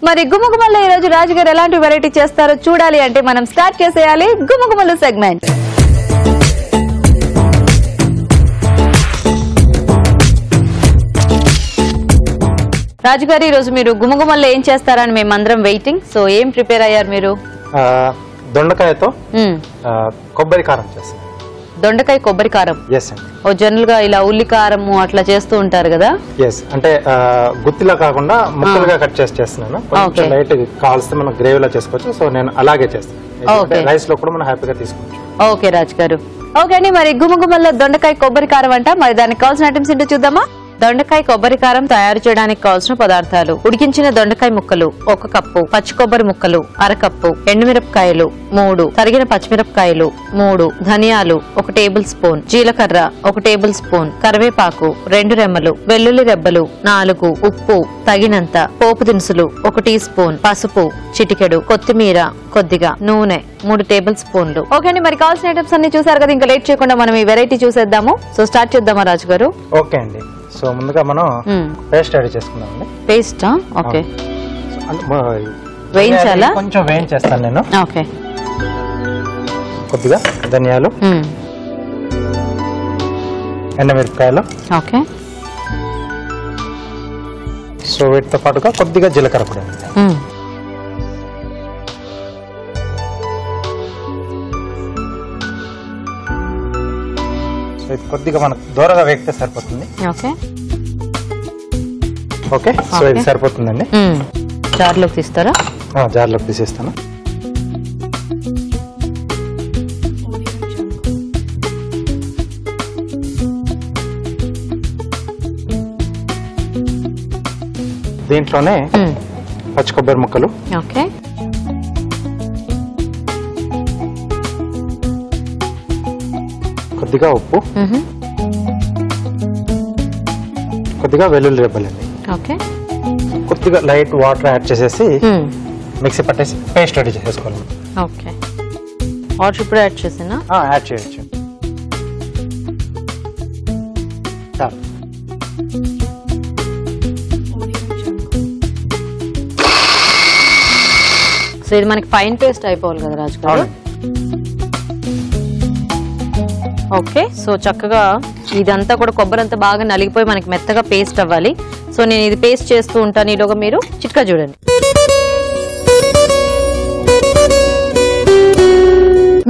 మరి గుమగుమల్లో ఈ రోజు రాజు గారు ఎలాంటి వెరైటీ చేస్తారో చూడాలి అంటే మనం స్టార్ట్ చేసేయాలి గుమగుమలు సెగ్మెంట్. రాజు గారు ఈ రోజు మీరు గుమగుమల్లో ఏం చేస్తారని మేమందరం వెయిటింగ్. సో ఏం ప్రిపేర్ అయ్యారు మీరు? దొండకాయతో కొబ్బరి కారం చేస్తాం. దొండకాయ కొబ్బరి కారం. ఓ జనరల్ గా ఇలా ఉల్లి కారం అట్లా చేస్తూ ఉంటారు కదా. అంటే గుత్తిలా కాకుండా ముక్కలుగా కట్ చేసి చేస్తున్నాను. కొంచెం లైట్ కావాల్సి మనం గ్రేవీలా చేసుకోవచ్చు. సో నేను అలాగే చేస్తాను. రైస్ లో కూడా మనం హ్యాపీగా తీసుకోవచ్చు. ఓకే రాజు గారు. ఓకే అండి, మరి గుమగుమల్లో దొండకాయ కొబ్బరి కారం అంట. మరి దానికి కావాల్సిన ఐటమ్స్ ఏంటో చూద్దామా. దొండకాయ కొబ్బరి కారం తయారు చేయడానికి కావాల్సిన పదార్థాలు: ఉడికించిన దొండకాయ ముక్కలు 1 కప్పు, పచ్చి కొబ్బరి ముక్కలు 1/2 కప్పు, ఎండుమిరపకాయలు 3, తరిగిన పచ్చిమిరపకాయలు 3, ధనియాలు 1 టేబుల్ స్పూన్, జీలకర్ర 1 టేబుల్ స్పూన్, కరివేపాకు 2 రెమ్మలు, వెల్లుల్లి రెబ్బలు 4, ఉప్పు తగినంత, పోపు దినుసులు 1 టీ స్పూన్, పసుపు చిటికెడు, కొత్తిమీర కొద్దిగా, నూనె 3 టేబుల్ స్పూన్లు. ఓకే అండి, మరి కావాల్సిన ఐటమ్స్ అన్ని చూసారు కదా. ఇంకా లేట్ చేయకుండా మనం ఈ వెరైటీ చూసేద్దాము. సో స్టార్ట్ చేద్దామా రాజు గారు? ఓకే అండి. సో ముందుగా మనం పేస్ట్ రెడీ చేసుకుందాం. పేస్ట్ ఓకే, వేయించాలా? కొంచెం వేయించేస్తాను నేను. ఓకే, కొద్దిగా ధనియాలు, ఎండుమిరపకాయలు, ఓకే. సో వీటితో పాటుగా కొద్దిగా జీలకర్ర కూడా. కొద్దిగా మనకు దూరగా వేగితే సరిపోతుంది. ఓకే, సో ఇది సరిపోతుందండి. జార్లోకి తీస్తారా? జార్లోకి తీసేస్తాను. దీంట్లోనే పచ్చి కొబ్బరి ముక్కలు, ఓకే, కొద్దిగా ఉప్పు, కొద్దిగా వెల్లుల్లి రెబ్బలండి, ఓకే, కొద్దిగా లైట్ వాటర్ యాడ్ చేసేసి మిక్సీ పట్టేసి పేస్ట్ రెడీ చేసేసుకోవాలి. ఓకే, వాటర్ ఇప్పుడు యాడ్ చేసినా యాడ్ చేయొచ్చు. సో ఇది మనకి ఫైన్ పేస్ట్ అయిపోవాలి కదా రాజు గారు? ఓకే, సో చక్కగా ఇదంతా కూడా కొబ్బరి అంతా బాగా నలిగిపోయి మనకి మెత్తగా పేస్ట్ అవ్వాలి. సో నేను ఇది పేస్ట్ చేస్తూ ఉంటాను. ఈలోగా మీరు చిట్కా చూడండి.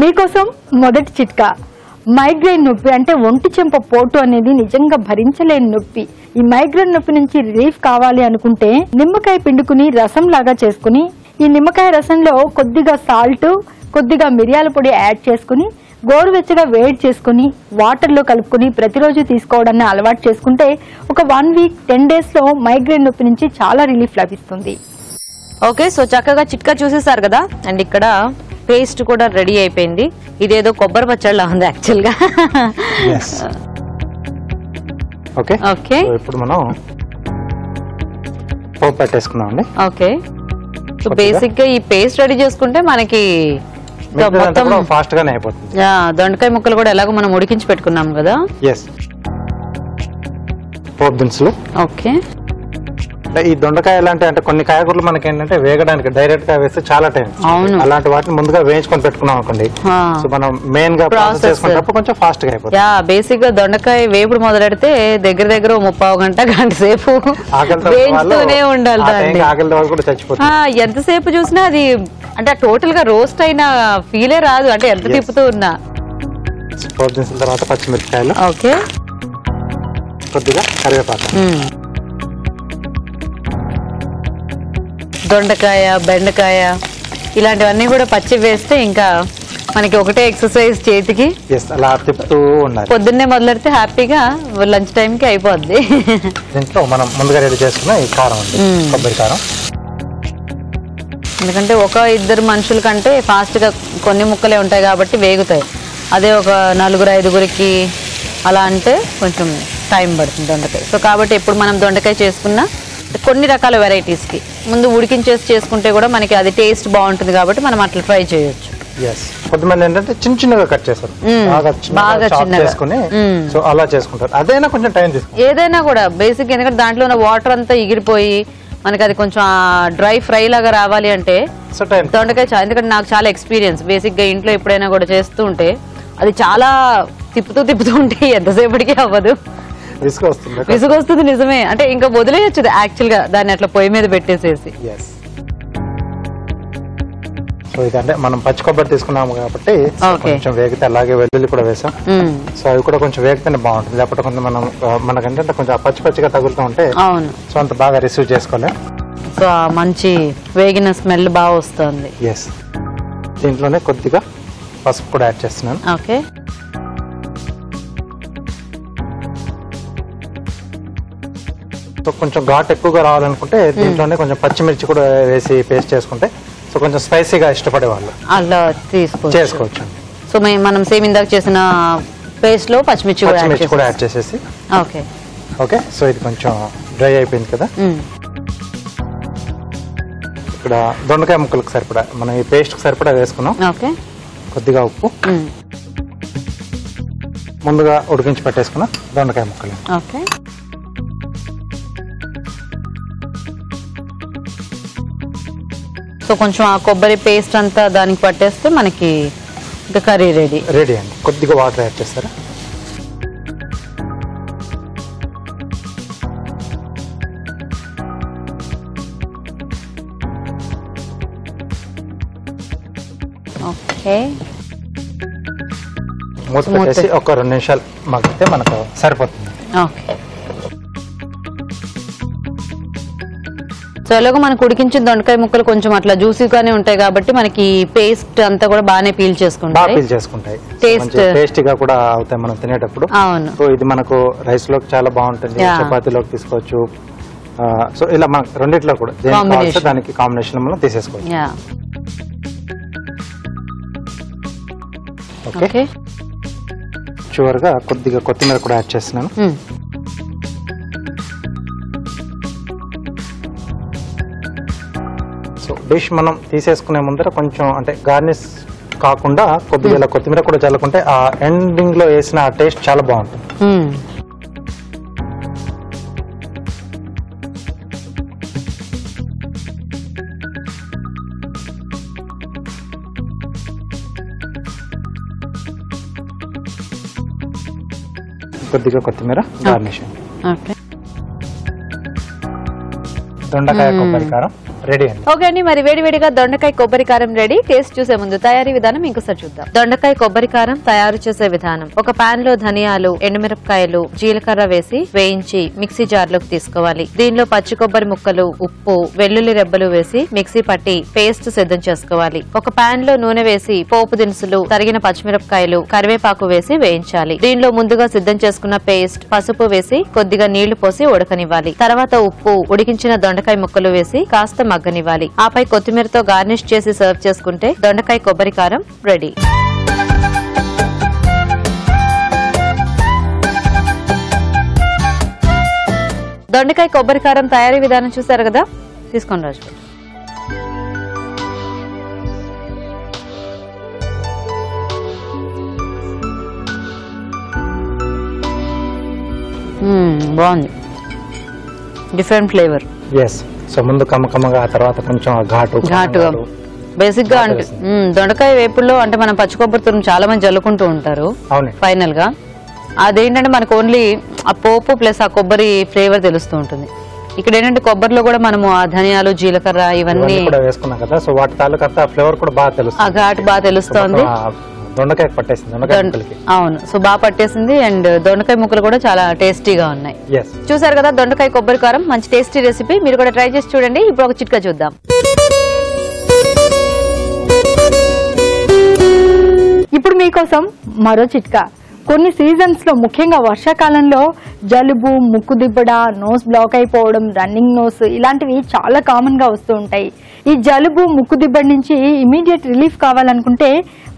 మీకోసం మొదటి చిట్కా. మైగ్రేన్ నొప్పి అంటే ఒంటి చెంప పోటు అనేది నిజంగా భరించలేని నొప్పి. ఈ మైగ్రేన్ నొప్పి నుంచి రిలీఫ్ కావాలి అనుకుంటే నిమ్మకాయ పిండుకుని రసం లాగా చేసుకుని, ఈ నిమ్మకాయ రసంలో కొద్దిగా సాల్ట్, కొద్దిగా మిరియాల పొడి యాడ్ చేసుకుని గోరువెచ్చగా వేడి చేసుకుని వాటర్లో కలుపుకుని ప్రతిరోజు తీసుకోవడాన్ని అలవాటు చేసుకుంటే ఒక 1 వీక్ 10 డేస్ లో మైగ్రేన్ నొప్పి నుంచి చాలా రిలీఫ్ లభిస్తుంది. ఓకే, సో చక్కగా చిట్కా చూసేసారు కదా. అండ్ ఇక్కడ పేస్ట్ కూడా రెడీ అయిపోయింది. ఇదేదో కొబ్బరి పచ్చడిలా ఉంది యాక్చువల్ గా. ఓకే, ఓకే, ఇప్పుడు మనం పోపు పెట్టేసుకున్నాం అండి. ఓకే, సో బేసిక్ గా ఈ పేస్ట్ రెడీ చేసుకుంటే మనకి ఫాస్ట్ గానే అయిపోతుంది. దొండకాయ ముక్కలు కూడా ఎలాగో మనం ఉడికించి పెట్టుకున్నాం కదా. పోపు దినుసులు. ఓకే, ఈ దొండకాయ ఎలాంటి అంటే కొన్ని కాయగూరలు మనకి ఏంటంటే వేగడానికి డైరెక్ట్ గా వేస్తే చాలా టైం. అవును, అలాంటి వాటిని ముందుగా వేయించుకొని పెట్టుకున్నాం అనుకోండి. సో మనం మెయిన్ గా ప్రాసెస్ చేసుకున్నప్పుడు కొంచెం ఫాస్ట్ గా అయిపోతుంది. బేసిక్ గా దొండకాయ వేపుడు మొదలెడితే దగ్గర 30 గంట సేపు వేయించుతూనే ఉండాలి. ఆకలి వాళ్ళు కూడా చచ్చిపోతుంది. ఎంతసేపు చూసినా అది అంటే టోటల్ గా రోస్ట్ అయిన ఫీలే రాదు, అంటే ఎంత తిప్పుతూ ఉన్నా. పోపు దినుసుల తర్వాత పచ్చిమిరపకాయలు, ఓకే, కొద్దిగా కరివేపాకు, దొండకాయ, బెండకాయ ఇలాంటివన్నీ కూడా పచ్చి వేస్తే ఇంకా మనకి ఒకటే ఎక్సర్సైజ్ చేతికి. అలా తిప్పుతూ ఉండాలి. పొద్దున్నే మొదలెడితే హ్యాపీగా లంచ్ టైం కి అయిపోద్ది. దీంట్లో మనం ముందుగా రెడీ చేసుకున్న ఈ కారం ఉంది, కొబ్బరి కారం. ఎందుకంటే 1-2 మనుషుల కంటే ఫాస్ట్ గా కొన్ని ముక్కలే ఉంటాయి కాబట్టి వేగుతాయి. అదే ఒక 4-5 అలా అంటే కొంచెం టైం పడుతుంది దొండకాయ. సో కాబట్టి ఎప్పుడు మనం దొండకాయ చేసుకున్నా కొన్ని రకాల వెరైటీస్ కి ముందు ఉడికించేసి చేసుకుంటే కూడా మనకి అది టేస్ట్ బాగుంటుంది కాబట్టి మనం అట్లా ట్రై చేయొచ్చు. కొంతమంది ఏంటంటే చిన్నగా కట్ చేస్తారు, బాగా చిన్నగా, సో అలా చేసుకుంటారు. అదైనా కొంచెం టైం తీసుకుంటారు. ఏదైనా కూడా బేసిక్, ఎందుకంటే దాంట్లో ఉన్న వాటర్ అంతా ఎగిరిపోయి మనకి అది కొంచెం డ్రై ఫ్రై లాగా రావాలి అంటే దొండకాయ ఎందుకంటే నాకు చాలా ఎక్స్పీరియన్స్ బేసిక్ గా ఇంట్లో ఎప్పుడైనా కూడా చేస్తూ ఉంటే అది చాలా తిప్పుతూ ఉంటే ఎంతసేపటికి అవ్వదు, విసుగు వస్తుంది. నిజమే, అంటే ఇంకా వదిలేయచ్చు యాక్చువల్ గా దాన్ని అట్లా పొయ్యి మీద పెట్టేసేసి. సో ఇదంటే మనం పచ్చి కొబ్బరి తీసుకున్నాము కాబట్టి కొంచెం వేగితే, అలాగే వెల్లుల్లి కూడా వేసాం. సో అవి కూడా కొంచెం వేగితేనే బాగుంటుంది, లేకపోతే కొంచెం మనకంటే కొంచెం పచ్చిగా తగులుతూ ఉంటే సో అంత బాగా రిసీవ్ చేసుకోలేం. సో మంచి వేగిన స్మెల్ బాగా వస్తుంది. ఎస్, దీంట్లోనే కొద్దిగా పసుపు కూడా యాడ్ చేస్తున్నాను. ఓకే, సో కొంచెం ఘాట్ ఎక్కువగా రావాలనుకుంటే దీంట్లోనే కొంచెం పచ్చిమిర్చి కూడా వేసి పేస్ట్ చేసుకుంటే సో కొంచెం స్పైసీగా ఇష్టపడే వాళ్ళు అలా చేసుకోవచ్చు. సో మనం సేమ్ ఇందాక చేసిన పేస్ట్ లో పచ్చిమిర్చి కూడా యాడ్ చేసేసి ఓకే. సో ఇది కొంచెం డ్రై అయిపోయింది కదా. ఇక్కడ దొండకాయ ముక్కలకు సరిపడా మనం ఈ పేస్ట్ కు సరిపడా వేసుకున్నాం. కొద్దిగా ఉప్పు, ముందుగా ఉడికించి పెట్టేసుకున్న దొండకాయ ముక్కలు. సో కొంచెం ఆ కొబ్బరి పేస్ట్ అంతా దానికి పట్టేస్తే మనకి ఇంకా కర్రీ రెడీ అండి. కొద్దిగా వాటర్ యాడ్ చేస్తారా? ఓకే, మూత పెట్టేసి ఒక 2 నిమిషాలు మగ్గితే మనకు సరిపోతుంది. ఓకే, సో ఎలాగో మనకు ఉడికించిన దొండకాయ ముక్కలు కొంచెం అట్లా జ్యూసీగానే ఉంటాయి కాబట్టి మనకి పేస్ట్ అంతా కూడా బాగానే పీల్ చేసుకుంటాయి. టేస్టీగా కూడా అవుతాయి మనం తినేటప్పుడు. అవును, సో ఇది మనకు రైస్ లోకి చాలా బాగుంటుంది, చపాతీలోకి తీసుకోవచ్చు. సో ఇలా మనకు రెండిట్లో కూడా దానికి కాంబినేషన్ మనం తీసేసుకోవచ్చు. ఓకే, చివరిగా కొద్దిగా కొత్తిమీర కూడా యాడ్ చేస్తున్నాను. సో డిష్ మనం తీసేసుకునే ముందర కొంచెం అంటే గార్నిష్ కాకుండా కొద్దిగా కొత్తిమీర కూడా చల్లుకుంటే ఆ ఎండింగ్ లో వేసిన ఆ టేస్ట్ చాలా బాగుంటుంది. కొద్దిగా కొత్తిమీర గార్నిష్. దొండకాయ కొబ్బరి కారం రెడీ అండి. ఓకే అండి, మరి వేడివేడిగా దొండకాయ కొబ్బరి కారం రెడీ. టేస్ట్ చూసే ముందు తయారీ విధానం ఇంకోసారి చూద్దాం. దొండకాయ కొబ్బరి కారం తయారు చేసే విధానం: ఒక పాన్ లో ధనియాలు, ఎండుమిరపకాయలు, జీలకర్ర వేసి వేయించి మిక్సీ జార్ లోకి తీసుకోవాలి. దీనిలో పచ్చి కొబ్బరి ముక్కలు, ఉప్పు, వెల్లుల్లి రెబ్బలు వేసి మిక్సీ పట్టి పేస్ట్ సిద్ధం చేసుకోవాలి. ఒక పాన్ లో నూనె వేసి పోపు దినుసులు, తరిగిన పచ్చిమిరపకాయలు, కరివేపాకు వేసి వేయించాలి. దీనిలో ముందుగా సిద్ధం చేసుకున్న పేస్ట్, పసుపు వేసి కొద్దిగా నీళ్లు పోసి ఉడకనివ్వాలి. తర్వాత ఉప్పు, ఉడికించిన దొండకాయ ముక్కలు వేసి కాస్త మగ్గనివ్వాలి. ఆపై కొత్తిమీరతో గార్నిష్ చేసి సర్వ్ చేసుకుంటే దొండకాయ కొబ్బరి కారం రెడీ. దొండకాయ కొబ్బరి కారం తయారీ విధానం చూసారు కదా, తీసుకొని రాజు. బాగుంది, డిఫరెంట్ ఫ్లేవర్. సో ముందు కమ్మకమ్మగా, ఆ తర్వాత కొంచెం ఘాటుగా. బేసిక్ గా అంటే దొండకాయ వేపుల్లో అంటే మనం పచ్చి కొబ్బరి తురుము చాలా మంది జల్లుకుంటూ ఉంటారు. ఫైనల్ గా అదేంటంటే మనకు ఓన్లీ ఆ పోపు ప్లస్ ఆ కొబ్బరి ఫ్లేవర్ తెలుస్తూ ఉంటుంది. ఇక్కడ ఏంటంటే కొబ్బరిలో కూడా మనము ఆ ధనియాలు, జీలకర్ర ఇవన్నీ వేసుకున్నాం కదా, సో వాటి తాలూకా ఫ్లేవర్ కూడా బాగా తెలుస్తుంది, ఆ ఘాటు బాగా తెలుస్తుంది. దొండకాయ పట్టేసింది. అవును, సో బాగా పట్టేసింది. అండ్ దొండకాయ ముక్కలు కూడా చాలా టేస్టీగా ఉన్నాయి. చూసారు కదా దొండకాయ కొబ్బరి కారం, మంచి టేస్టీ రెసిపీ. మీరు కూడా ట్రై చేసి చూడండి. ఇప్పుడు ఒక చిట్కా చూద్దాం. ఇప్పుడు మీకోసం మరో చిట్కా. కొన్ని సీజన్స్ లో, ముఖ్యంగా వర్షాకాలంలో జలుబు, ముక్కు దిబ్బడ, నోస్ బ్లాక్ అయిపోవడం, రన్నింగ్ నోస్ ఇలాంటివి చాలా కామన్ గా వస్తూ ఉంటాయి. ఈ జలుబు, ముక్కు దిబ్బడి నుంచి ఇమీడియట్ రిలీఫ్ కావాలనుకుంటే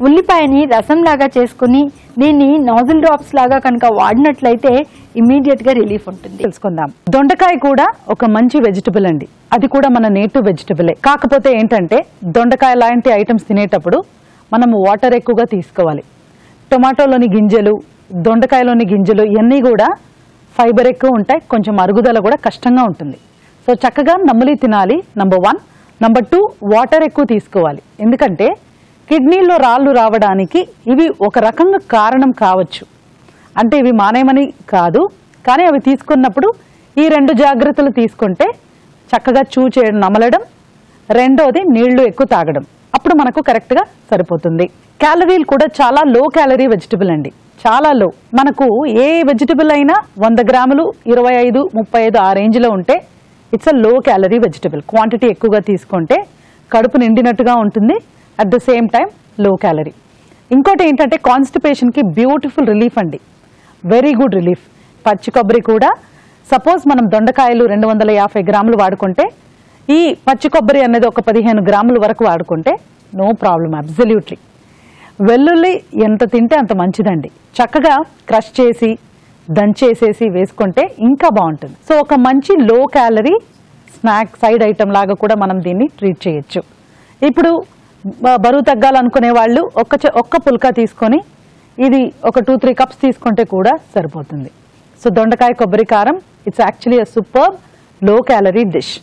ఉల్లిపాయని రసం లాగా చేసుకుని దీన్ని నాజిల్ డ్రాప్స్ లాగా కనుక వాడినట్లయితే ఇమీడియట్ గా రిలీఫ్ ఉంటుంది. తెలుసుకుందాం. దొండకాయ కూడా ఒక మంచి వెజిటబుల్ అండి. అది కూడా మన నేటివ్ వెజిటబులే. కాకపోతే ఏంటంటే దొండకాయ లాంటి ఐటమ్స్ తినేటప్పుడు మనము వాటర్ ఎక్కువగా తీసుకోవాలి. టొమాటోలోని గింజలు, దొండకాయలోని గింజలు ఇవన్నీ కూడా ఫైబర్ ఎక్కువ ఉంటాయి, కొంచెం అరుగుదల కూడా కష్టంగా ఉంటుంది. సో చక్కగా నమ్ములి తినాలి నంబర్ 1. నంబర్ 2, వాటర్ ఎక్కువ తీసుకోవాలి. ఎందుకంటే కిడ్నీలో రాళ్ళు రావడానికి ఇవి ఒక రకంగా కారణం కావచ్చు. అంటే ఇవి మానేమని కాదు, కానీ అవి తీసుకున్నప్పుడు ఈ 2 జాగ్రత్తలు తీసుకుంటే చక్కగా చేయడం, నమలడం, రెండోది నీళ్లు ఎక్కువ తాగడం, అప్పుడు మనకు కరెక్ట్గా సరిపోతుంది. క్యాలరీలు కూడా చాలా లో క్యాలరీ వెజిటబుల్ అండి, చాలా లో. మనకు ఏ వెజిటబుల్ అయినా 100 గ్రాములు 25, 35 ఆ రేంజ్లో ఉంటే it's a low calorie vegetable. Quantity ఎక్కువగా తీసుకుంటే కడుపు నిండినట్టుగా ఉంటుంది, at the same time low calorie. ఇంకోటి ఏంటంటే కాన్స్టిపేషన్కి బ్యూటిఫుల్ రిలీఫ్ అండి, వెరీ గుడ్ రిలీఫ్. పచ్చి కొబ్బరి కూడా సపోజ్ మనం దొండకాయలు 250 గ్రాములు వాడుకుంటే ఈ పచ్చి కొబ్బరి అనేది ఒక 15 గ్రాముల వరకు వాడుకుంటే నో ప్రాబ్లం, అబ్సల్యూట్లీ. వెల్లుల్లి ఎంత తింటే అంత మంచిదండి, చక్కగా క్రష్ చేసి దంచేసేసి వేసుకుంటే ఇంకా బాగుంటుంది. సో ఒక మంచి low calorie snack side item లాగా కూడా మనం దీన్ని ట్రీట్ చేయొచ్చు. ఇప్పుడు బరువు తగ్గాలనుకునే వాళ్ళు ఒక్క పుల్కా తీసుకొని ఇది ఒక 2-3 కప్స్ తీసుకుంటే కూడా సరిపోతుంది. సో దొండకాయ కొబ్బరి కారం, it's actually a super low calorie dish.